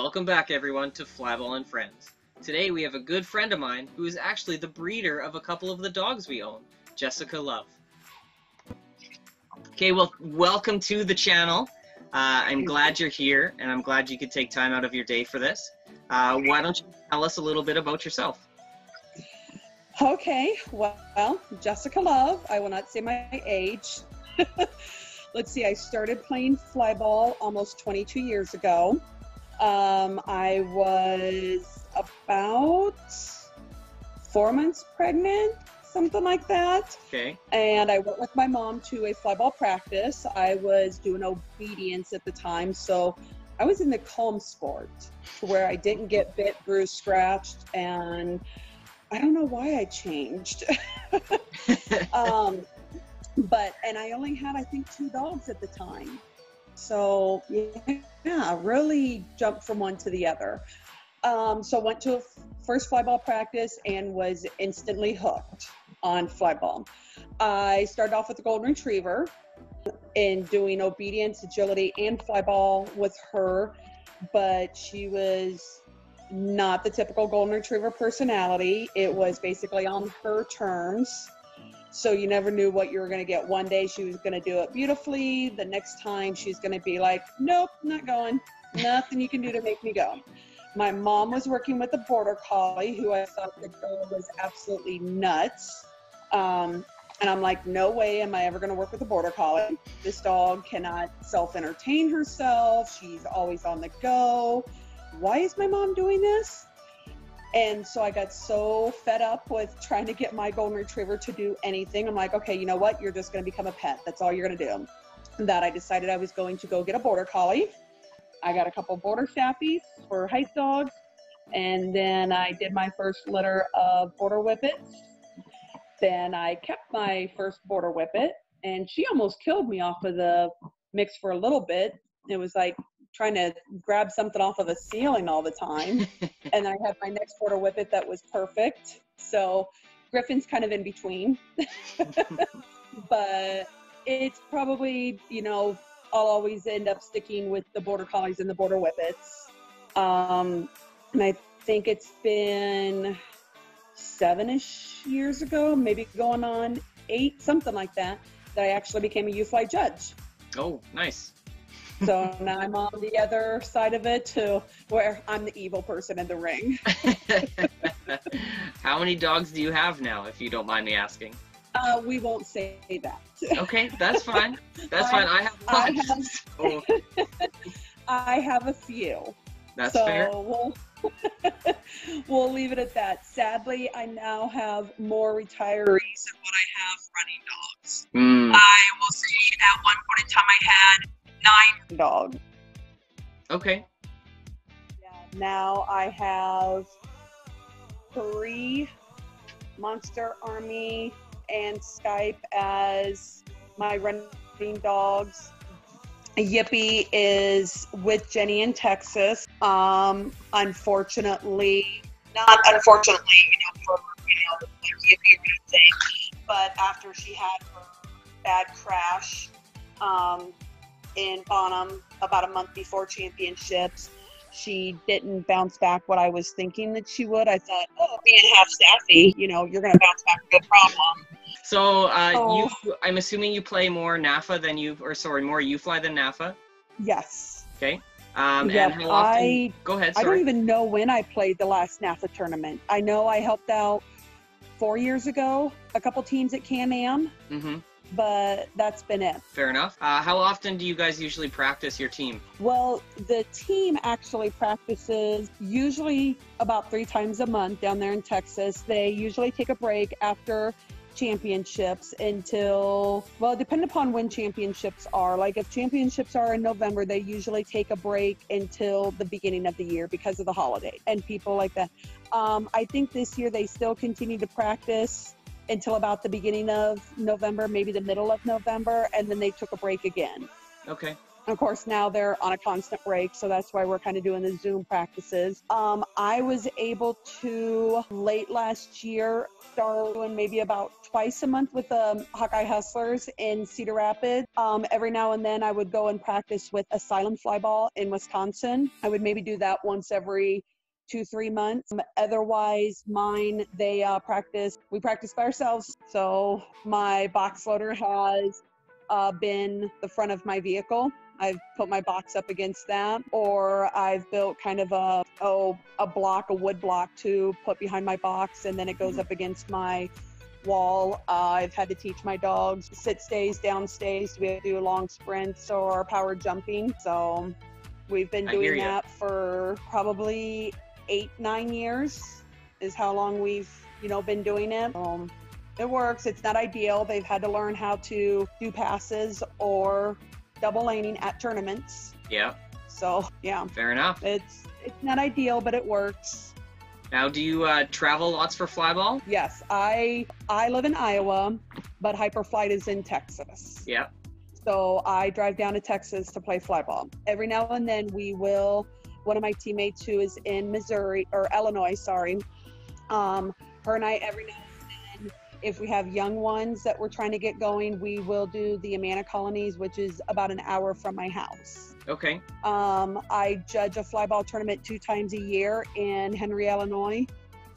Welcome back everyone to Flyball Friends. Today we have a good friend of mine who is actually the breeder of a couple of the dogs we own, Jessica Love. Okay, well, welcome to the channel. I'm glad you're here, and I'm glad you could take time out of your day for this. Why don't you tell us a little bit about yourself? Okay, well, Jessica Love. I will not say my age. Let's see, I started playing flyball almost 22 years ago. I was about 4 months pregnant, something like that. Okay. And I went with my mom to a flyball practice. I was doing obedience at the time, so I was in the calm sport to where I didn't get bit, bruised, scratched, and I don't know why I changed. And I only had, I think, 2 dogs at the time. So yeah, really jumped from one to the other. So went to a first flyball practice and was instantly hooked on flyball. I started off with a golden retriever and doing obedience, agility, and flyball with her, but she was not the typical golden retriever personality. It was basically on her terms. So you never knew what you were going to get. One day she was going to do it beautifully. The next time she's going to be like, nope, not going. Nothing you can do to make me go. My mom was working with a border collie who I thought the dog was absolutely nuts. And I'm like, no way am I ever going to work with a border collie. This dog cannot self-entertain herself. She's always on the go. Why is my mom doing this? And so I got so fed up with trying to get my golden retriever to do anything. I'm like, okay, you know what? You're just going to become a pet. That's all you're going to do. And that I decided I was going to go get a border collie. I got a couple border staffies for height dogs. And then I did my first litter of border whippets. Then I kept my first border whippet, and she almost killed me off of the mix for a little bit. It was like trying to grab something off of a ceiling all the time. And I had my next border whippet that was perfect. So Griffin's kind of in between. But it's probably, I'll always end up sticking with the border collies and the border whippets. And I think it's been 7-ish years ago, maybe going on 8, something like that, that I actually became a U-Fly judge. Oh, nice. So now I'm on the other side of it, to where I'm the evil person in the ring. How many dogs do you have now, if you don't mind me asking? We won't say that. Okay, that's fine. That's fine. I have one. I have a few. That's fair. We'll leave it at that. Sadly, I now have more retirees than what I have running dogs. I will say at one point in time I had 9 dogs. Okay. Yeah, now I have 3 Monster Army and Skype as my running dogs. Yippee is with Jenny in Texas. Unfortunately, not unfortunately, for Yippee thing, but after she had her bad crash in Bonham about a month before championships, she didn't bounce back what I was thinking that she would. I thought, being half staffy, you're going to bounce back, no problem. So I'm assuming you play more NAFA than more U-Fly than NAFA? Yes. Okay. And how often? Go ahead, sorry. I don't even know when I played the last NAFA tournament. I know I helped out 4 years ago, a couple teams at Can-Am, but that's been it. Fair enough. How often do you guys usually practice your team? Well, the team actually practices usually about 3 times a month down there in Texas. They usually take a break after championships until, depending upon when championships are. Like if championships are in November, they usually take a break until the beginning of the year because of the holiday and people like that. I think this year they still continue to practice until about the beginning of November, maybe the middle of November, and then they took a break again. Okay. Of course, now they're on a constant break, so that's why we're kind of doing the Zoom practices. I was able to, late last year, start doing maybe about twice a month with the Hawkeye Hustlers in Cedar Rapids. Every now and then I would go and practice with Asylum Flyball in Wisconsin. I would maybe do that once every 2-3 months. Otherwise, mine, we practice by ourselves. So my box loader has been the front of my vehicle. I've put my box up against that, or I've built kind of a wood block to put behind my box, and then it goes up against my wall. I've had to teach my dogs sit stays, down stays to be able to do long sprints or power jumping. So we've been doing that for probably 8-9 years is how long we've been doing it. It works. It's not ideal. They've had to learn how to do passes or double laning at tournaments. Yeah. So yeah. Fair enough. It's not ideal, but it works. Now, do you travel lots for Flyball? Yes, I live in Iowa, but Hyperflight is in Texas. Yeah. So I drive down to Texas to play Flyball. Every now and then one of my teammates who is in Illinois, her and I, every now and then, if we have young ones that we're trying to get going, we will do the Amana Colonies, which is about an hour from my house. Okay. I judge a Flyball tournament 2 times a year in Henry, Illinois.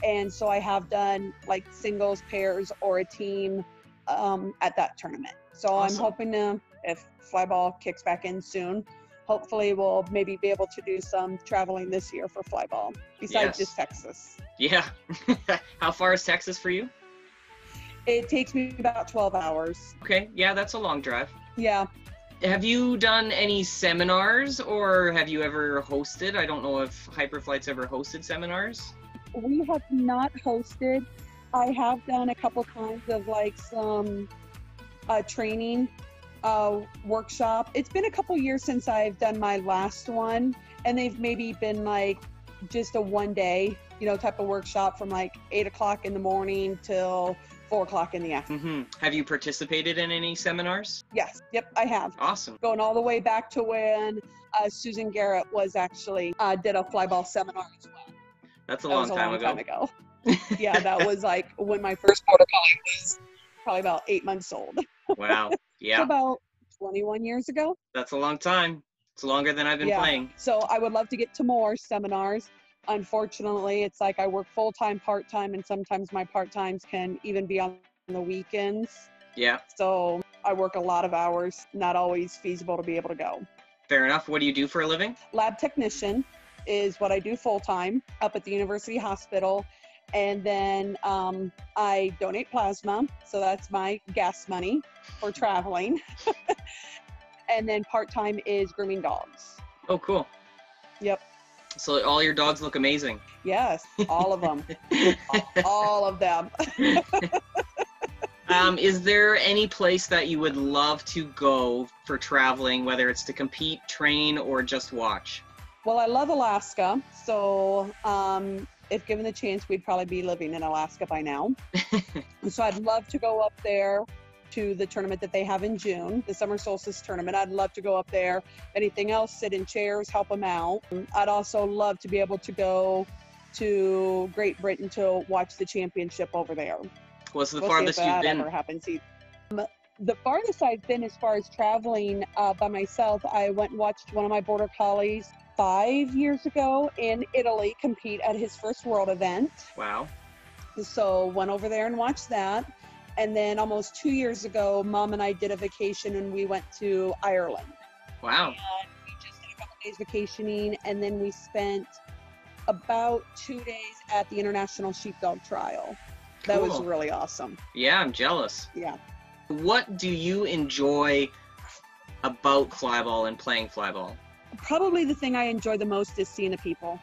And so I have done like singles, pairs, or a team at that tournament. So awesome. I'm hoping to, if Flyball kicks back in soon, hopefully we'll maybe be able to do some traveling this year for Flyball, besides just Texas. Yeah. How far is Texas for you? It takes me about 12 hours. Okay. Yeah, that's a long drive. Yeah. Have you done any seminars, or have you ever hosted? I don't know if Hyperflight's ever hosted seminars. We have not hosted. I have done a couple times of like some training workshop. It's been a couple years since I've done my last one, and they've maybe been like just a 1-day, type of workshop from like 8 o'clock in the morning till 4 o'clock in the afternoon. Mm-hmm. Have you participated in any seminars? Yes. Yep, I have. Awesome. Going all the way back to when Susan Garrett was actually did a Flyball seminar as well. That's a long time ago. Yeah, that was like when my first border collie was probably about 8 months old. Wow. Yeah. So about 21 years ago. That's a long time. It's longer than I've been playing. So I would love to get to more seminars. Unfortunately, it's like I work full-time, part-time, and sometimes my part-times can even be on the weekends. Yeah. So I work a lot of hours, not always feasible to be able to go. Fair enough. What do you do for a living? Lab technician is what I do full-time up at the University Hospital. And then I donate plasma, so that's my gas money for traveling. And then part-time is grooming dogs. Oh, cool. Yep. So all your dogs look amazing. Yes, all of them. All of them. Is there any place that you would love to go for traveling, whether it's to compete, train, or just watch? Well, I love Alaska, so if given the chance, we'd probably be living in Alaska by now. So I'd love to go up there to the tournament that they have in June, the Summer Solstice Tournament. I'd love to go up there. Anything else, sit in chairs, help them out. I'd also love to be able to go to Great Britain to watch the championship over there. What's the farthest you've been? Ever happens. The farthest I've been as far as traveling by myself, I went and watched one of my border collies 5 years ago in Italy compete at his first world event. Wow. So went over there and watched that. And then almost 2 years ago, Mom and I did a vacation and we went to Ireland. Wow. And we just did a couple days vacationing, and then we spent about 2 days at the International Sheepdog Trial. Cool. That was really awesome. Yeah, I'm jealous. Yeah. What do you enjoy about Flyball and playing Flyball? Probably the thing I enjoy the most is seeing the people.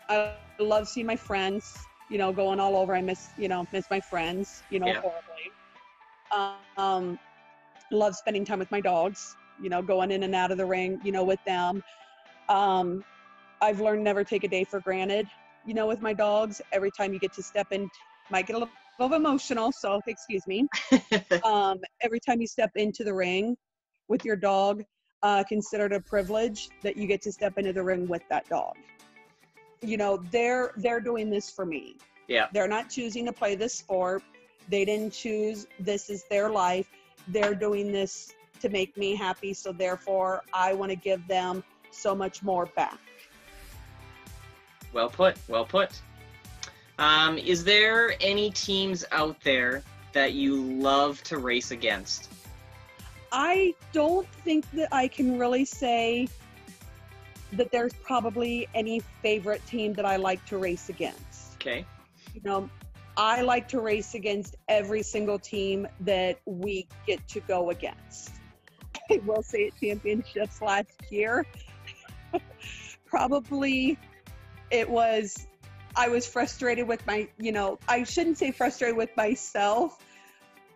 I love seeing my friends, going all over. I miss my friends, horribly. Love spending time with my dogs, going in and out of the ring, with them. I've learned never take a day for granted, with my dogs. Every time you get to step in, might get a little emotional, so excuse me. Every time you step into the ring with your dog, considered a privilege that you get to step into the ring with that dog. You know, they're doing this for me. Yeah. They're not choosing to play this sport. They didn't choose, this is their life. They're doing this to make me happy, so therefore I want to give them so much more back. Well put, well put. Is there any teams out there that you love to race against? I don't think that I can really say that there's probably any favorite team that I like to race against. Okay. You know, I like to race against every single team that we get to go against. I will say at championships last year, probably I was frustrated with I shouldn't say frustrated with myself,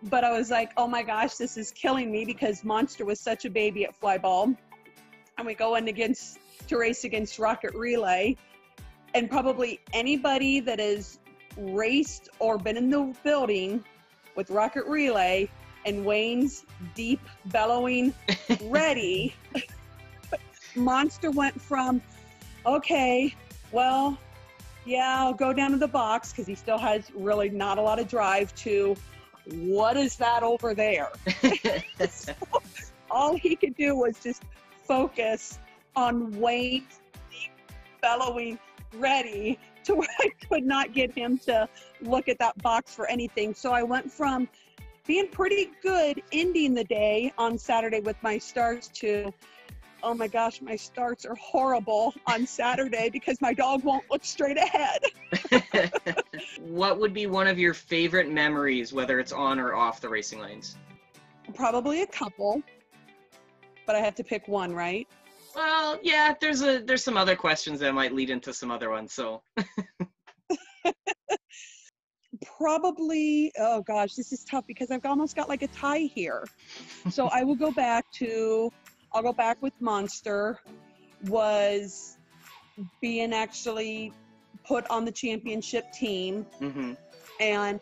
but I was like, oh my gosh, this is killing me because Monster was such a baby at Flyball. And we go in to race against Rocket Relay. And probably anybody that has raced or been in the building with Rocket Relay and Wayne's deep bellowing ready, Monster went from, okay, well, yeah, I'll go down to the box because he still has really not a lot of drive, to what is that over there? So all he could do was just focus on Wayne's deep bellowing ready, to where I could not get him to look at that box for anything. So I went from being pretty good ending the day on Saturday with my starts to, oh my gosh, my starts are horrible on Saturday because my dog won't look straight ahead. What would be one of your favorite memories, whether it's on or off the racing lanes? Probably a couple, but I have to pick one, right? Well, yeah, there's some other questions that might lead into some other ones, so. Probably, oh gosh, this is tough because I've almost got like a tie here. So I'll go back with Monster, was being actually put on the championship team, Mm-hmm. and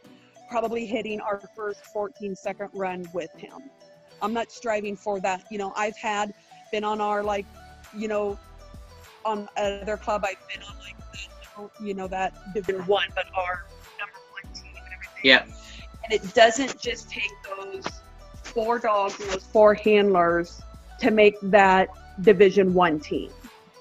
probably hitting our first 14-second run with him. I'm not striving for that. You know, I've been on our, like, you know, on another club, I've been on like that Division 1, but our number 1 team and everything. Yeah. And it doesn't just take those 4 dogs and those 4 handlers to make that Division 1 team.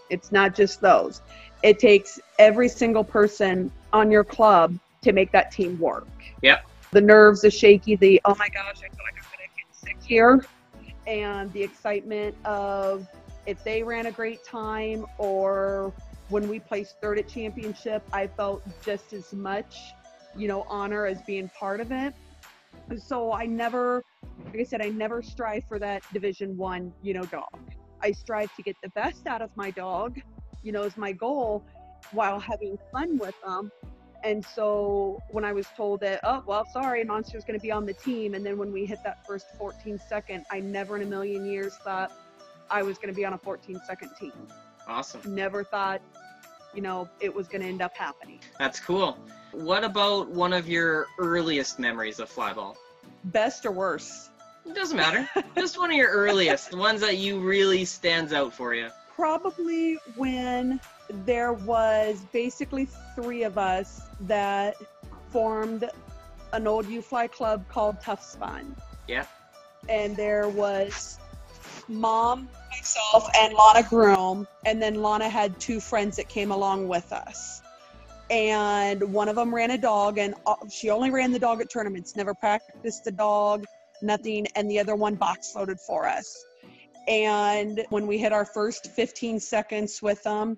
It's not just those. It takes every single person on your club to make that team work. Yep. The nerves, the shaky, oh my gosh, I feel like I'm going to get sick here. And the excitement of if they ran a great time, or when we placed 3rd at championship, I felt just as much, honor as being part of it. So I never strive for that Division 1, dog. I strive to get the best out of my dog, is my goal, while having fun with them. And so when I was told that, oh, well, sorry, Monster's going to be on the team, and then when we hit that first 14-second, I never in a million years thought I was going to be on a 14-second team. Awesome. Never thought, it was going to end up happening. That's cool. What about one of your earliest memories of Flyball? Best or worst? It doesn't matter. Just one of your earliest, the ones that you really stands out for you. Probably when there was basically 3 of us that formed an old U-Fly club called Tough Spun. Yeah. And there was Mom, myself, and Lana Groom, and then Lana had 2 friends that came along with us. And one of them ran a dog, and she only ran the dog at tournaments, never practiced the dog, nothing, and the other one box loaded for us. And when we hit our first 15 seconds with them,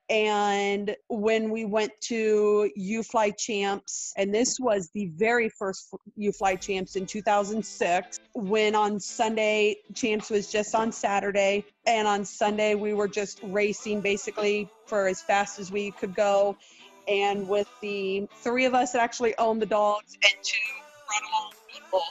and when we went to U-Fly Champs, and this was the very first U-Fly Champs in 2006, when on Sunday, Champs was just on Saturday, and on Sunday we were just racing basically for as fast as we could go. And with the 3 of us that actually owned the dogs and 2 brought along people,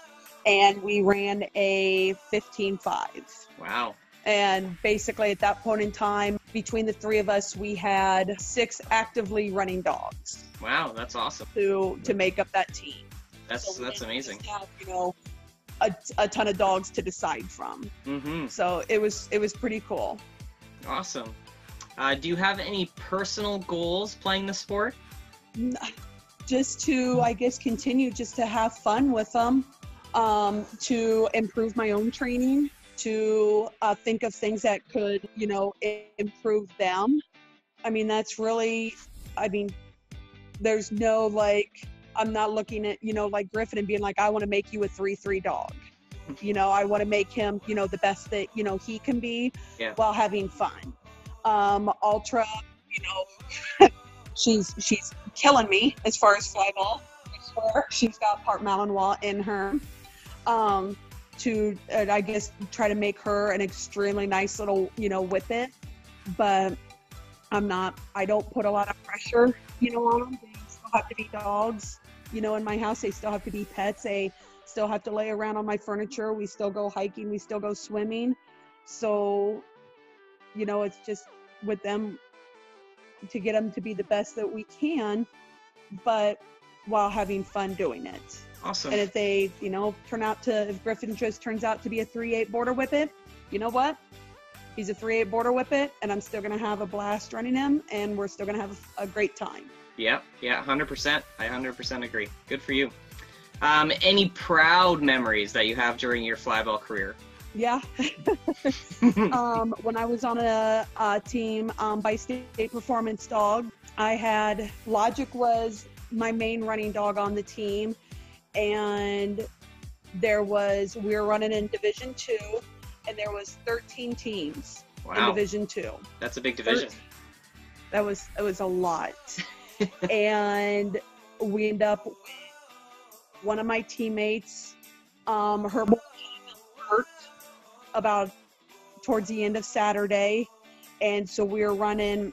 and we ran a 15.5. Wow. And basically at that point in time, between the 3 of us, we had 6 actively running dogs. Wow, that's awesome. To make up that team. That's amazing. Have, a ton of dogs to decide from. Mm-hmm. So it was pretty cool. Awesome. Do you have any personal goals playing the sport? Just to, I guess, continue just to have fun with them, to improve my own training, to think of things that could, you know, improve them. I mean, that's really, I mean, there's no, like, I'm not looking at, you know, like Griffin and being like, I want to make you a 3-3 dog. You know, I want to make him, you know, the best that, you know, he can be, yeah, while having fun. Ultra, you know, she's killing me as far as flyball. She's got part Malinois in her. To, I guess, try to make her an extremely nice little, you know, whippet. But I don't put a lot of pressure, you know, on them. They still have to be dogs. You know, in my house, they still have to be pets. They still have to lay around on my furniture. We still go hiking. We still go swimming. So, you know, it's just with them to get them to be the best that we can, but while having fun doing it. awesome. And if they, you know, if Griffin just turns out to be a 3/8 border whippet, you know what? He's a 3/8 border whippet, and I'm still going to have a blast running him, and we're still going to have a great time. Yeah, 100%. I 100% agree. Good for you. Any proud memories that you have during your flyball career? Yeah. When I was on a team by State Performance Dog, I had Logic was my main running dog on the team, and we were running in Division 2, and there was 13 teams in Division 2. That's a big division. It was a lot. And we ended up with one of my teammates, her hurt about towards the end of Saturday, and so we were running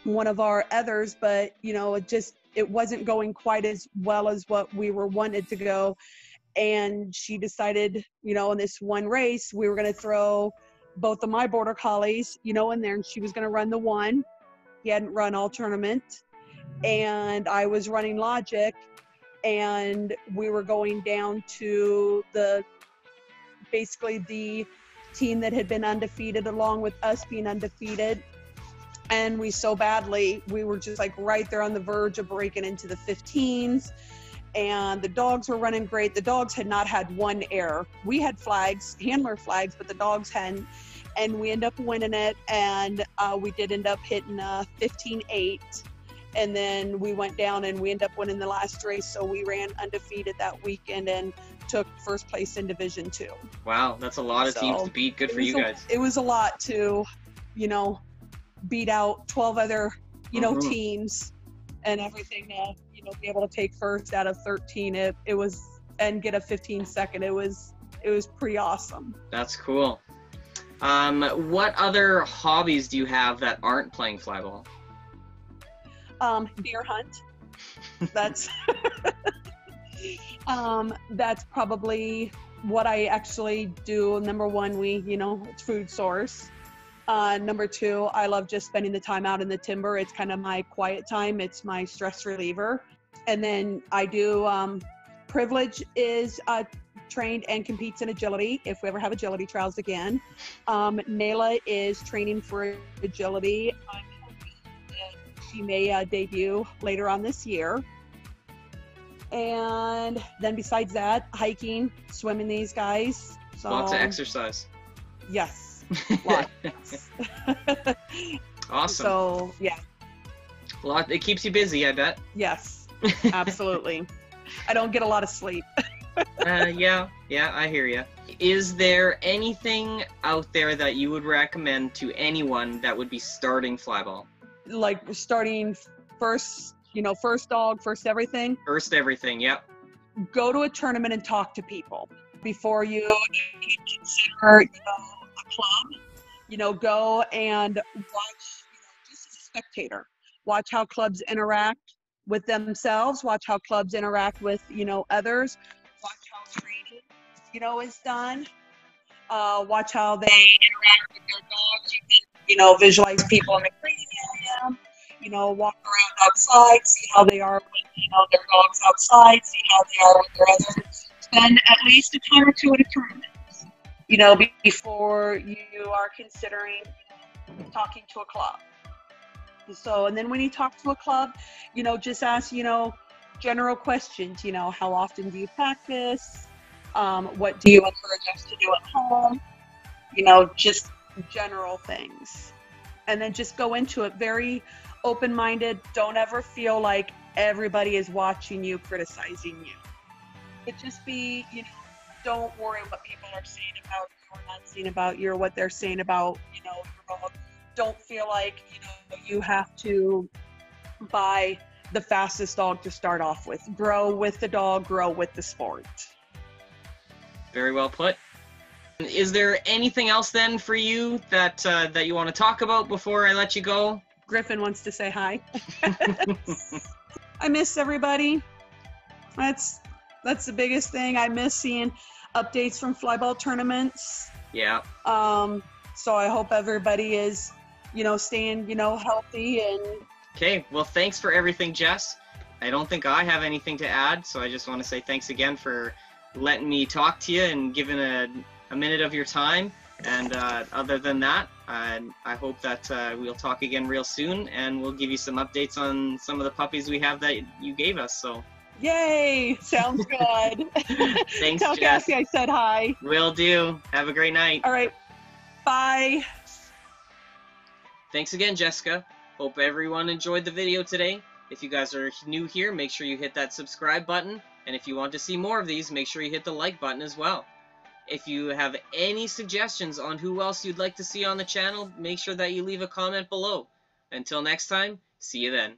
one of our others, but you know, it wasn't going quite as well as what we were wanted to go. And she decided, you know, in this one race, we were going to throw both of my border collies, you know, in there, and she was going to run the one. He hadn't run all tournament, and I was running Logic, and we were going down to basically the team that had been undefeated along with us being undefeated. And we were just like right there on the verge of breaking into the 15s, and the dogs were running great. The dogs had not had one error. We had flags, handler flags, but the dogs hadn't. And we ended up winning it, and we did end up hitting 15-8. And then we went down and we ended up winning the last race. So we ran undefeated that weekend and took first place in Division 2. Wow, that's a lot of teams to beat. Good for you guys. It was a lot to, you know, beat out 12 other, you know, teams and everything to, you know, be able to take first out of 13. It was, and get a 15-second. It was pretty awesome. That's cool. What other hobbies do you have that aren't playing flyball? Deer hunt. That's that's probably what I actually do. Number one, it's food source. Number two, I love just spending the time out in the timber. It's kind of my quiet time. It's my stress reliever. And then I do, Privilege is trained and competes in agility if we ever have agility trials again. Nayla is training for agility. I'm hoping that she may debut later on this year. And then besides that, hiking, swimming these guys. So, lots of exercise. Yes, lots. Awesome. So, yeah. It keeps you busy, I bet. Yes, absolutely. I don't get a lot of sleep. Yeah, I hear you. Is there anything out there that you would recommend to anyone that would be starting flyball? Like starting first, first dog, first everything? First everything, yep. Go to a tournament and talk to people before you consider, a club. Go and watch, just as a spectator. Watch how clubs interact with themselves. Watch how clubs interact with, others. Watch how training, is done. Watch how they interact with their dogs. You can, visualize people in the training area. Walk around outside, see how they are with, their dogs outside, see how they are with their other spend at least a time or two at a tournament, you know, before you are considering talking to a club. So, and then when you talk to a club, you know, just ask, you know, general questions, you know, how often do you practice? What do you encourage us to do at home? You know, just general things. And then just go into it very open-minded. Don't ever feel like everybody is watching you, criticizing you. It just be, you know, don't worry what people are saying about you or not saying about you or what they're saying about, you know, your dog. Don't feel like, you know, you have to buy the fastest dog to start off with. Grow with the dog, grow with the sport. Very well put. Is there anything else then for you that that you want to talk about before I let you go? Griffin wants to say hi. I miss everybody. That's the biggest thing. I miss seeing updates from flyball tournaments. Yeah. So I hope everybody is, you know, staying, you know, healthy and. Okay. Well, thanks for everything, Jess. I don't think I have anything to add, so I just want to say thanks again for letting me talk to you and giving a minute of your time. And other than that, I hope that we'll talk again real soon, and we'll give you some updates on some of the puppies we have that you gave us. So. Yay! Sounds good. Thanks, Tell Jess. Cassie I said hi. Will do. Have a great night. All right. Bye. Thanks again, Jessica. Hope everyone enjoyed the video today. If you guys are new here, make sure you hit that subscribe button. And if you want to see more of these, make sure you hit the like button as well. If you have any suggestions on who else you'd like to see on the channel, make sure that you leave a comment below. Until next time, see you then.